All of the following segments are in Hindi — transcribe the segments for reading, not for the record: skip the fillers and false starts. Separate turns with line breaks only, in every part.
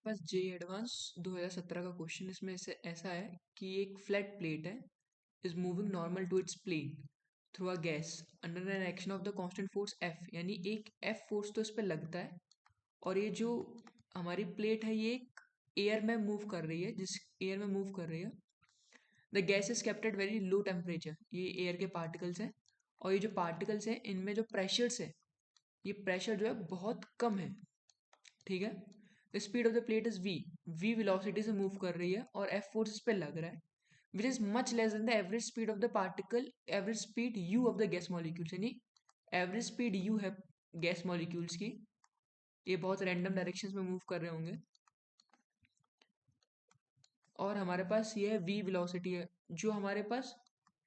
पास जे एडवांस 2017 का क्वेश्चन इसमें से ऐसा है कि एक फ्लैट प्लेट है is moving normal to its plane through a gas under an action of the constant force F, यानी एक एफ फोर्स तो इस पर लगता है और ये जो हमारी प्लेट है ये एक एयर में मूव कर रही है, जिस एयर में मूव कर रही है the gas is kept at very low temperature. ये एयर के पार्टिकल्स हैं और ये जो पार्टिकल्स हैं इनमें जो प्रेशर्स है ये प्रेशर जो है बहुत कम है। ठीक है, the speed of the plate is v velocity से मूव कर रही है और एफ फोर्स इस पे लग रहा है which is much less than the average speed of the particle, average speed you of the gas molecules, यानी एवरेज स्पीड यू है गैस मॉलिक्यूल्स की। ये बहुत रैंडम डायरेक्शंस में मूव कर रहे होंगे और हमारे पास ये है वी वेलोसिटी है, जो हमारे पास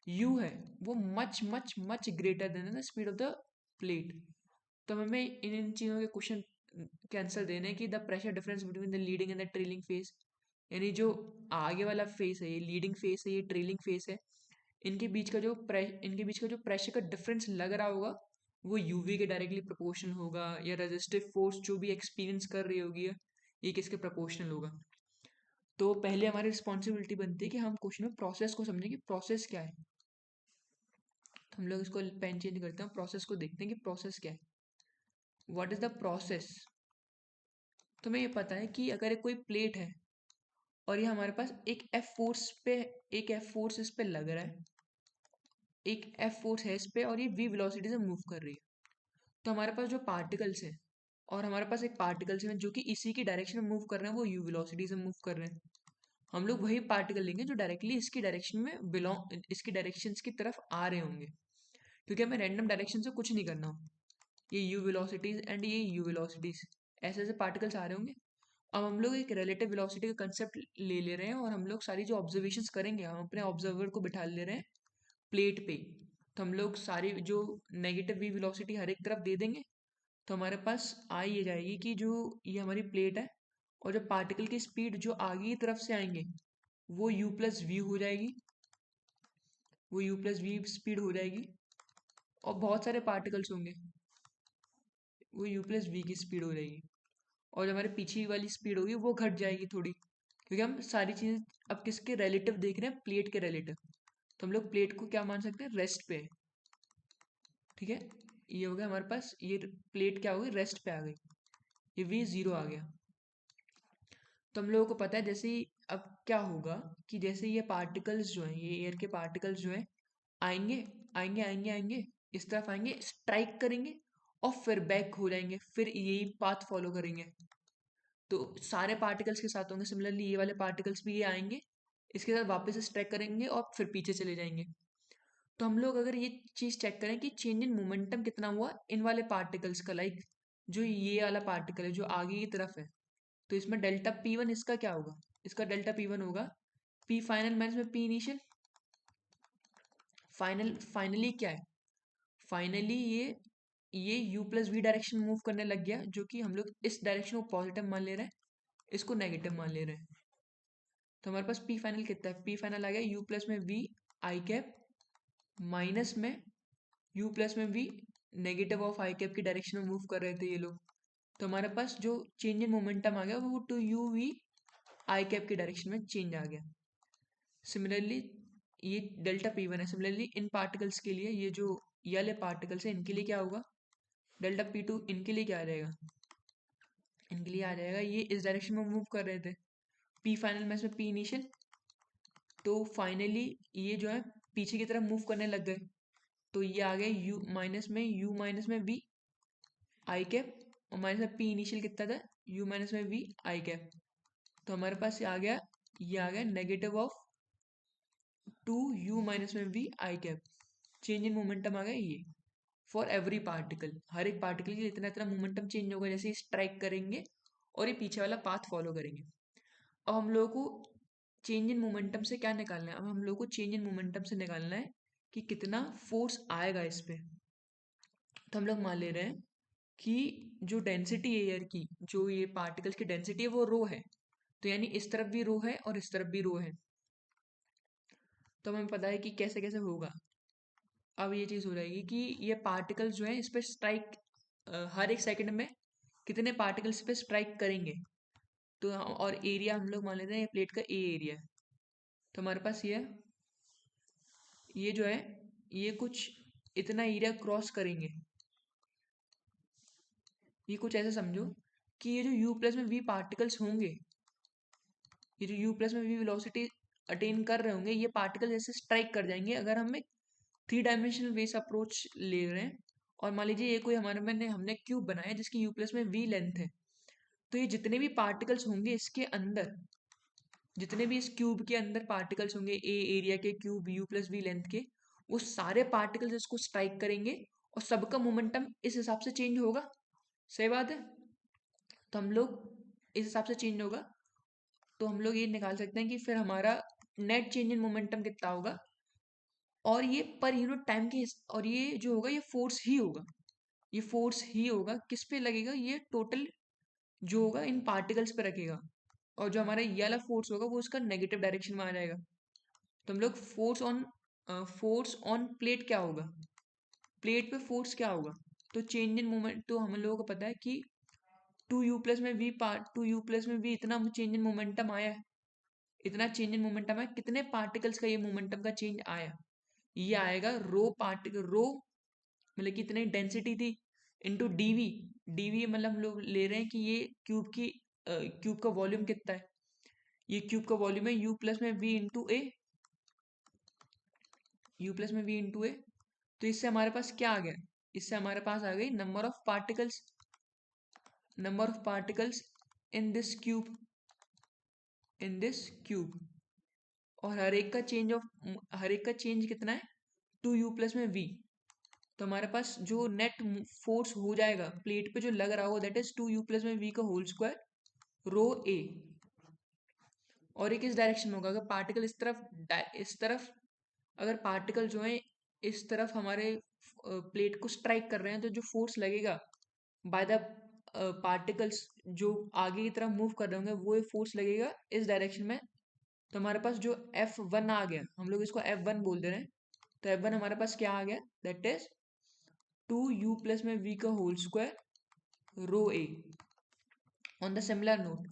यू है वो much much much greater than the speed of the plate. तो हमें इन चीज़ों के क्वेश्चन के आंसर देने की the pressure difference between the leading and the trailing face, यानी जो आगे वाला फेस है ये लीडिंग फेस है, ये ट्रेलिंग फेस है, इनके बीच का जो प्रेशर का डिफरेंस लग रहा होगा वो यूवी के डायरेक्टली प्रोपोर्शनल होगा, या रेजिस्टिव फोर्स जो भी एक्सपीरियंस कर रही होगी ये किसके प्रोपोर्शनल होगा। तो पहले हमारी रिस्पॉन्सिबिलिटी बनती है कि हम क्वेश्चन में प्रोसेस को समझें कि प्रोसेस क्या है। तो हम लोग इसको पेन चेंज करते हैं, प्रोसेस को देखते हैं कि प्रोसेस क्या है। What is the process. तुम्हें ये पता है कि अगर कोई प्लेट है और ये हमारे पास एक एफ फोर्स इस पे लग रहा है, एक एफ फोर्स है इस पे और ये वी वेलोसिटी से मूव कर रही है, तो हमारे पास जो पार्टिकल्स है और हमारे पास एक पार्टिकल्स है जो कि इसी की डायरेक्शन में मूव कर रहे हैं, वो यू वेलोसिटी से मूव कर रहे हैं। हम लोग वही पार्टिकल लेंगे जो डायरेक्टली इसकी डायरेक्शन में इसकी डायरेक्शन की तरफ आ रहे होंगे, क्योंकि हमें रैंडम डायरेक्शन से कुछ नहीं करना हो। ये यू वेलोसिटीज एंड ये यू वेलोसिटीज ऐसे ऐसे पार्टिकल्स आ रहे होंगे। अब हम लोग एक रिलेटिव वेलोसिटी का कंसेप्ट ले रहे हैं और हम लोग सारी जो ऑब्जर्वेशंस करेंगे हम अपने ऑब्जर्वर को बिठा ले रहे हैं प्लेट पे। तो हम लोग सारी जो नेगेटिव वी वेलोसिटी हर एक तरफ दे देंगे, तो हमारे पास आ ये जाएगी कि जो ये हमारी प्लेट है और जो पार्टिकल की स्पीड जो आगे की तरफ से आएंगे वो u प्लस वी हो जाएगी, वो u प्लस वी स्पीड हो जाएगी। और बहुत सारे पार्टिकल्स होंगे, वो u प्लस वी की स्पीड हो जाएगी और जो हमारे पीछे वाली स्पीड होगी वो घट जाएगी थोड़ी, क्योंकि हम सारी चीज़ अब किसके रिलेटिव देख रहे हैं, प्लेट के रिलेटिव। तो हम लोग प्लेट को क्या मान सकते हैं, रेस्ट पे है। ठीक है, ये हो गया हमारे पास, ये प्लेट क्या हो गई, रेस्ट पे आ गई, ये वी जीरो आ गया। तो हम लोगों को पता है जैसे ही अब क्या होगा कि जैसे ये पार्टिकल्स जो हैं, ये एयर के पार्टिकल्स जो हैं आएंगे आएंगे आएंगे आएंगे, इस तरफ आएंगे, स्ट्राइक करेंगे और फिर बैक हो जाएंगे, फिर यही पाथ फॉलो करेंगे। तो सारे पार्टिकल्स के साथ होंगे सिमिलरली, ये वाले पार्टिकल्स भी ये आएंगे, इसके साथ वापस स्ट्राइक करेंगे और फिर पीछे चले जाएंगे। तो हम लोग अगर ये चीज़ चेक करें कि चेंज इन मोमेंटम कितना हुआ इन वाले पार्टिकल्स का, लाइक जो ये वाला पार्टिकल है जो आगे की तरफ है, तो इसमें डेल्टा पी वन इसका क्या होगा, इसका डेल्टा पी वन होगा पी फाइनल माइनस में पी इनिशियल। फाइनली क्या है, फाइनली ये u plus v direction move करने लग गया, जो कि हम लोग इस डायरेक्शन को पॉजिटिव मान ले रहे हैं, इसको नेगेटिव मान ले रहे हैं। तो हमारे पास पी फाइनल कितना है, पी फाइनल आ गया u प्लस में वी आई कैप माइनस में u प्लस में v negative of i cap की डायरेक्शन में मूव कर रहे थे ये लोग। तो हमारे पास जो चेंज इन मोमेंटम आ गया वो two u v i cap की डायरेक्शन में चेंज आ गया। सिमिलरली ये डेल्टा पी वन है, सिमिलरली इन पार्टिकल्स के लिए ये जो ये वाले पार्टिकल्स है इनके लिए क्या होगा, डेल्टा पी टू इनके लिए क्या आ जाएगा, इनके लिए आ जाएगा ये इस डायरेक्शन में मूव कर रहे थे, पी फाइनल में से पी इनिशियल। तो फाइनली ये जो है पीछे की तरफ मूव करने लग गए, तो ये आ गया यू माइनस में वी आई कैप और माइनस में पी इनिशियल कितना था, यू माइनस में वी आई कैप। तो हमारे पास ये आ गया negative of two u minus में v i cap. Change in momentum आ गया ये फॉर एवरी पार्टिकल, हर एक पार्टिकल के लिए इतना इतना मोमेंटम चेंज होगा जैसे स्ट्राइक करेंगे और ये पीछे वाला पाथ फॉलो करेंगे। अब हम लोगों को चेंज इन मोमेंटम से क्या निकालना है, अब हम लोगों को चेंज इन मोमेंटम से निकालना है कि कितना फोर्स आएगा इस पे। तो हम लोग मान ले रहे हैं कि जो डेंसिटी है एयर की, जो ये पार्टिकल्स की डेंसिटी है वो रो है, तो यानी इस तरफ भी रो है और इस तरफ भी रो है। तो हमें पता है कि कैसे कैसे होगा। अब ये चीज़ हो जाएगी कि ये पार्टिकल्स जो है इस पर स्ट्राइक हर एक सेकंड में कितने पार्टिकल्स पे स्ट्राइक करेंगे। तो और एरिया हम लोग मान लेते हैं ये प्लेट का ए एरिया है। तो हमारे पास ये जो है ये कुछ इतना एरिया क्रॉस करेंगे। ये कुछ ऐसे समझो कि ये जो यू प्लस में वी पार्टिकल्स होंगे, ये जो यू प्लस में वी वेलोसिटी अटेन कर रहे होंगे, ये पार्टिकल जैसे स्ट्राइक कर जाएंगे अगर हम एक 3 डायमेंशनल वेस अप्रोच ले रहे हैं। और मान लीजिए ये कोई हमारे मैंने हमने क्यूब बनाया जिसकी यू प्लस में वी लेंथ है। तो ये जितने भी पार्टिकल्स होंगे इसके अंदर, जितने भी इस क्यूब के अंदर पार्टिकल्स होंगे ए एरिया के cube u plus v length के, वो सारे पार्टिकल्स इसको स्ट्राइक करेंगे और सबका मोमेंटम इस हिसाब से चेंज होगा। सही बात है। तो हम लोग इस हिसाब से चेंज होगा, तो हम लोग ये निकाल सकते हैं कि फिर हमारा नेट चेंज इन मोमेंटम कितना होगा। और ये पर यूनिट टाइम के और ये जो होगा ये फोर्स ही होगा। ये फोर्स ही होगा, किस पे लगेगा, ये टोटल जो होगा इन पार्टिकल्स पे रखेगा। और जो हमारा ये वाला फोर्स होगा वो उसका नेगेटिव डायरेक्शन में आ जाएगा। तो हम लोग फोर्स ऑन प्लेट क्या होगा, प्लेट पे फोर्स क्या होगा। तो चेंज इन मोमेंट, तो हम लोगों को पता है कि 2u प्लस में वी इतना चेंज इन मोमेंटम आया है। इतना चेंज इन मोमेंटम है, कितने पार्टिकल्स का ये मोमेंटम का चेंज आया, ये आएगा रो पार्टिकल, रो मतलब कि इतनी डेंसिटी थी इंटू डीवी। डीवी मतलब हम लोग ले रहे हैं कि ये क्यूब का वॉल्यूम कितना है। ये क्यूब का वॉल्यूम है यू प्लस में v into A, u plus में वी इंटू ए। तो इससे हमारे पास क्या आ गया, इससे हमारे पास आ गई number of particles, number of particles in this cube, in this cube. और हर एक का चेंज कितना है, 2u प्लस में v। तो हमारे पास जो नेट फोर्स हो जाएगा प्लेट पे जो लग रहा हो दैट इज 2u प्लस में v का होल स्क्वायर रो ए। और एक इस डायरेक्शन में होगा, अगर पार्टिकल इस तरफ अगर पार्टिकल जो है इस तरफ हमारे प्लेट को स्ट्राइक कर रहे हैं, तो जो फोर्स लगेगा बाय द पार्टिकल्स जो आगे की तरफ मूव कर रहे होंगे, वो फोर्स लगेगा इस डायरेक्शन में। तो हमारे पास जो F1 आ गया, हम लोग इसको F1 बोल दे रहे हैं। तो F1 हमारे पास क्या आ गया, दैट इज 2u प्लस में v का whole square rho A. On the similar note,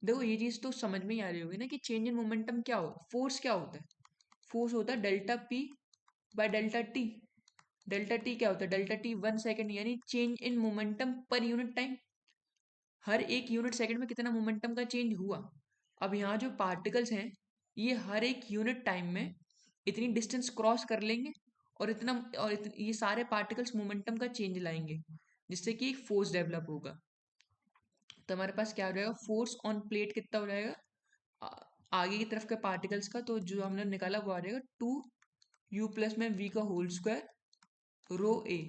देखो ये चीज तो समझ में ही आ रही होगी ना कि चेंज इन मोमेंटम क्या हो, फोर्स क्या होता है। फोर्स होता है delta p by delta t. Delta t क्या होता है, डेल्टा टी 1 सेकेंड, यानी change in momentum per unit time. हर एक यूनिट सेकंड में कितना मोमेंटम का चेंज हुआ। अब यहाँ जो पार्टिकल्स हैं ये हर एक यूनिट टाइम में इतनी डिस्टेंस क्रॉस कर लेंगे और ये सारे पार्टिकल्स मोमेंटम का चेंज लाएंगे, जिससे कि एक फोर्स डेवलप होगा। तो हमारे पास क्या हो जाएगा, फोर्स ऑन प्लेट कितना हो जाएगा आगे की तरफ के पार्टिकल्स का, तो जो हमने निकाला वो आ जाएगा 2u प्लस में v का होल स्क्वायर रो ए।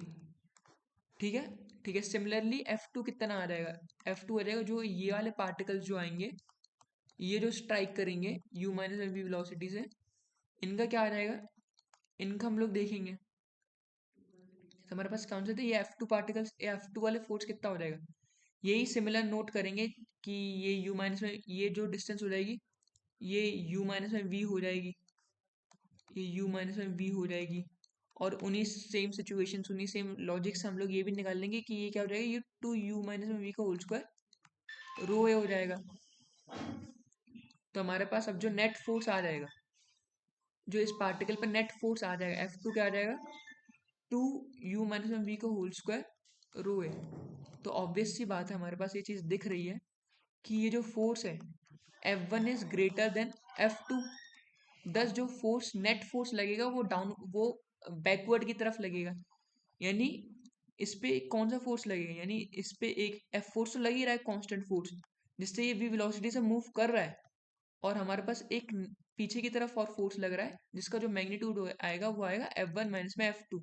ठीक है, ठीक है। सिमिलरली F2 कितना आ जाएगा, F2 आ जाएगा जो ये वाले पार्टिकल्स जो आएंगे, ये जो स्ट्राइक करेंगे u minus L V velocity से, इनका क्या आ जाएगा, इनका हम लोग देखेंगे। तो हमारे पास कौन से थे ये F2 पार्टिकल्स, ये F2 वाले फोर्स कितना हो जाएगा, यही सिमिलर नोट करेंगे कि ये u माइनस में ये जो डिस्टेंस हो जाएगी ये u माइनस में v हो जाएगी, ये u माइनस में v हो जाएगी। और उन्हीं सेम सिचुएशंस, उन्हीं सेम लॉजिक से हम लोग ये भी निकाल लेंगे कि ये क्या हो जाएगा, ये 2u माइनस में v का होल स्क्वायर रो ए हो जाएगा। तो हमारे पास अब जो नेट फोर्स आ जाएगा, जो इस पार्टिकल पर नेट फोर्स आ जाएगा F2 क्या आ जाएगा, 2u माइनस में v का होल स्क्वायर रो ए। तो ऑब्वियस सी बात है हमारे पास ये चीज़ दिख रही है कि ये जो फोर्स है F1 is greater than F2। दस जो फोर्स नेट फोर्स लगेगा वो बैकवर्ड की तरफ लगेगा। यानी इस पे कौन सा फोर्स लगेगा, यानी इस पे एक F फोर्स तो लग ही रहा है, कांस्टेंट फोर्स, जिससे ये v वेलोसिटी से मूव कर रहा है। और हमारे पास एक पीछे की तरफ और फोर्स लग रहा है जिसका जो मैग्नीट्यूड आएगा वो आएगा F1 माइनस में F2।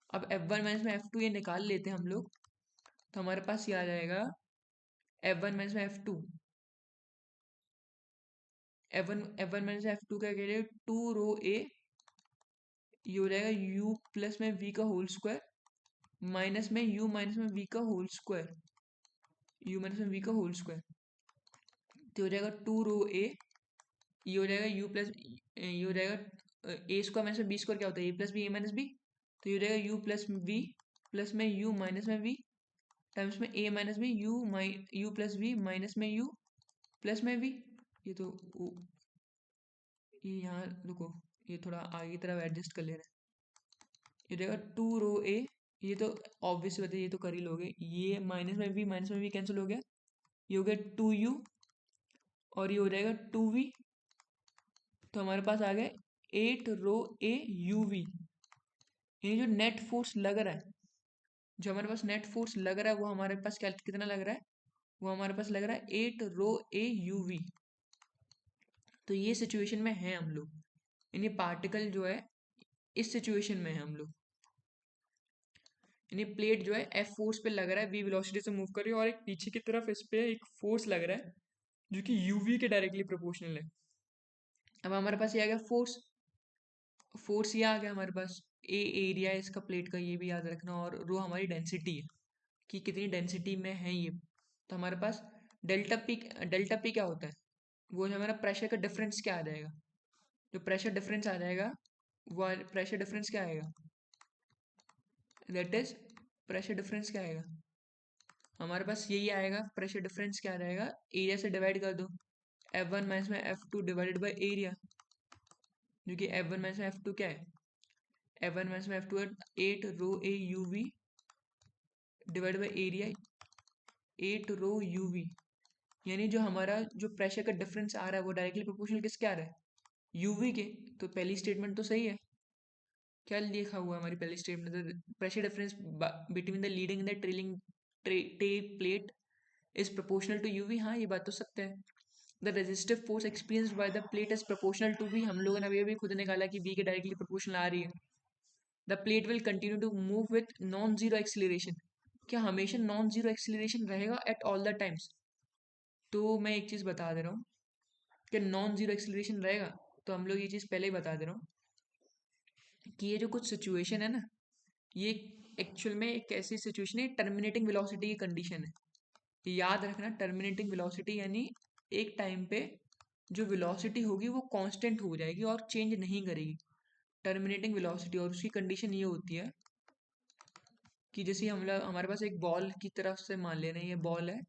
अब F1 माइनस में F2 ये निकाल लेते हैं हम लोग, तो हमारे पास ये आ जाएगा F1 माइनस में F2, F1 माइनस F2 क्या कह रहे हैं, 2 रो ए, ये हो जाएगा u प्लस में v का होल स्क्वायर माइनस में u माइनस में v का होल स्क्वायर, u माइनस में v का होल स्क्वायर। तो हो जाएगा 2 रो ए, ये हो जाएगा u प्लस, ये हो जाएगा ए स्क्वायर माइनस में बी स्क्वायर क्या होता है, A plus B A minus B. तो ये हो जाएगा u प्लस वी प्लस में u माइनस में v टाइम्स में a minus B, u plus v minus में u प्लस में भी ये तो ये यहाँ रुको, ये थोड़ा आगे की तरफ एडजस्ट कर ले रहे हैं। ये रहेगा 2 रो ए, ये तो ऑब्वियस बात है, ये तो कर ही लोगे। ये माइनस में भी कैंसिल हो गया, ये हो गया 2u और ये हो जाएगा 2v। तो हमारे पास आ गया 8 रो ए uv। ये जो नेट फोर्स लग रहा है, जो हमारे पास नेट फोर्स लग रहा है, वो हमारे पास क्या कितना लग रहा है, वो हमारे पास लग रहा है 8 रो ए uv। तो ये सिचुएशन में है हम लोग, यानी पार्टिकल जो है इस सिचुएशन में है हम लोग, यानी प्लेट जो है एफ फोर्स पे लग रहा है, वी वेलोसिटी से मूव कर रही है, और एक पीछे की तरफ इस पे एक फोर्स लग रहा है जो कि यूवी के डायरेक्टली प्रोपोर्शनल है। अब हमारे पास ये आ गया फोर्स, फोर्स ये आ गया हमारे पास, ए एरिया है इसका प्लेट का, ये भी याद रखना, और रो हमारी डेंसिटी है कि कितनी डेंसिटी में है ये। तो हमारे पास डेल्टा पी क्या होता है, वो जो हमारा प्रेशर का डिफरेंस क्या आ जाएगा, जो प्रेशर डिफरेंस आ जाएगा, वो प्रेशर डिफरेंस क्या आएगा, दैट इज प्रेशर डिफरेंस क्या आएगा हमारे पास, यही आएगा प्रेशर डिफरेंस क्या आ जाएगा, एरिया से डिवाइड कर दो, F1 माइनस में F2 डिवाइडेड बाई एरिया, जो कि F1 माइनस में F2 क्या है, F1 माइनस में F2 है 8 rho A uv divide by area 8 rho uv। यानी जो हमारा जो प्रेशर का डिफरेंस आ रहा है वो डायरेक्टली प्रोपोर्शनल किसके आ रहा है, यूवी के। तो पहली स्टेटमेंट तो सही है, क्या लिखा हुआ है हमारी पहली statement, pressure difference between the leading and the trailing plate is proportional to u v. हाँ, ये बात तो सत्य है। The resistive force experienced by the plate is proportional to v, हम लोगों ने अभी अभी खुद निकाला कि वी के डायरेक्टली प्रोपोर्शनल आ रही है। The plate will continue to move with non zero acceleration, क्या हमेशा नॉन जीरो एक्सिलरेशन रहेगा एट ऑल द टाइम्स। तो मैं एक चीज़ बता दे रहा हूँ कि नॉन जीरो एक्सिलरेशन रहेगा, तो हम लोग ये चीज़ पहले ही बता दे रहा हूँ कि ये जो कुछ सिचुएशन है ना, ये एक्चुअल में एक ऐसी सिचुएशन है, टर्मिनेटिंग वेलोसिटी की कंडीशन है। याद रखना, टर्मिनेटिंग वेलोसिटी यानी एक टाइम पे जो वेलोसिटी होगी वो कांस्टेंट हो जाएगी और चेंज नहीं करेगी, टर्मिनेटिंग वेलोसिटी। और उसकी कंडीशन ये होती है कि जैसे हम लोग, हमारे पास एक बॉल की तरफ से मान ले रहे हैं, ये बॉल है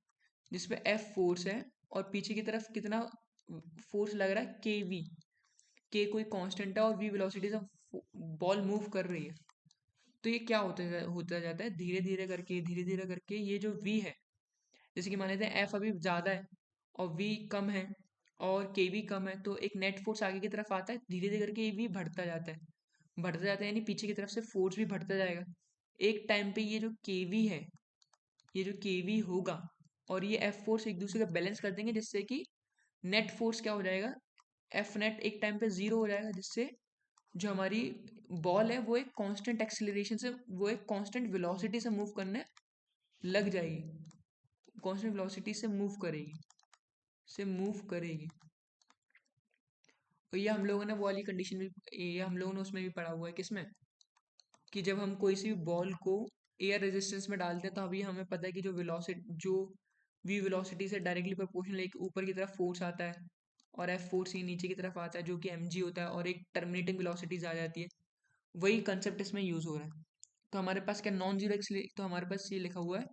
जिसपे एफ फोर्स है, और पीछे की तरफ कितना फोर्स लग रहा है, के वी, के कोई कांस्टेंट है और वी वेलोसिटी से बॉल मूव कर रही है। तो ये क्या होता जाता है, धीरे धीरे करके ये जो वी है, जैसे कि मान लेते हैं एफ अभी ज़्यादा है और वी कम है और के भी कम है, तो एक नेट फोर्स आगे की तरफ आता है, धीरे धीरे करके ये वी बढ़ता जाता है, यानी पीछे की तरफ से फोर्स भी बढ़ता जाएगा। एक टाइम पे ये जो के वी है, ये जो के वी होगा और ये एफ फोर्स एक दूसरे का बैलेंस कर देंगे, जिससे कि नेट फोर्स क्या हो जाएगा, एफ नेट एक टाइम पे जीरो हो जाएगा, जिससे जो हमारी बॉल है वो एक कांस्टेंट एक्सेलरेशन से, वो एक कांस्टेंट वेलोसिटी से मूव करने लग जाएगी, कांस्टेंट वेलोसिटी से मूव करेगी। और ये हम लोगों ने वो वाली कंडीशन भी, ये हम लोगों ने उसमें भी पढ़ा हुआ है, किसमें, कि जब हम कोई सी बॉल को एयर रेजिस्टेंस में डालते हैं तो अभी हमें पता है कि जो वी वेलोसिटी से डायरेक्टली प्रोपोर्शनल एक ऊपर की तरफ फोर्स आता है और एफ फोर्स ही नीचे की तरफ आता है जो कि एम जी होता है, और एक टर्मिनेटिंग वेलोसिटीज आ जाती है। वही कंसेप्ट इसमें यूज हो रहा है। तो हमारे पास क्या नॉन जीरो एक्सीलरेशन, तो हमारे पास ये लिखा हुआ है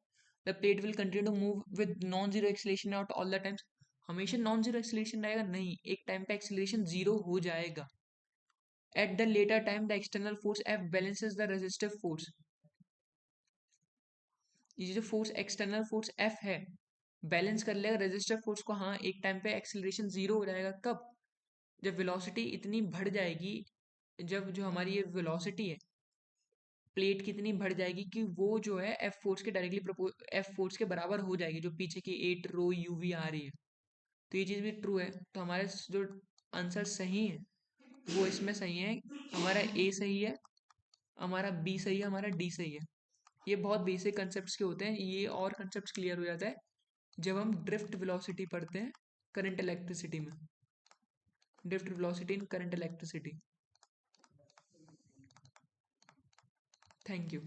the plate will continue to move with non zero acceleration out all the times. हमेशा नॉन जीरो एक्सीलरेशन रहेगा नहीं, एक टाइम पे एक्सीलरेशन जीरो हो जाएगा। At the latter time the external force F balances the resistive force. ये जो फोर्स एक्सटर्नल फोर्स एफ है बैलेंस कर लेगा रेजिस्टिव फोर्स को। हाँ, एक टाइम पे एक्सीलरेशन जीरो हो जाएगा, कब, जब वेलोसिटी इतनी बढ़ जाएगी, जब जो हमारी ये वेलोसिटी है प्लेट कितनी बढ़ जाएगी कि वो जो है एफ फोर्स के डायरेक्टली एफ फोर्स के बराबर हो जाएगी, जो पीछे की 8 रो uv आ रही है। तो ये चीज़ भी ट्रू है। तो हमारे जो आंसर सही है वो इसमें सही है, हमारा ए सही है, हमारा बी सही है, हमारा डी सही है। ये बहुत बेसिक कंसेप्ट के होते हैं, ये और कंसेप्ट क्लियर हो जाता है जब हम ड्रिफ्ट वेलोसिटी पढ़ते हैं करंट इलेक्ट्रिसिटी में, drift velocity in current electricity. Thank you.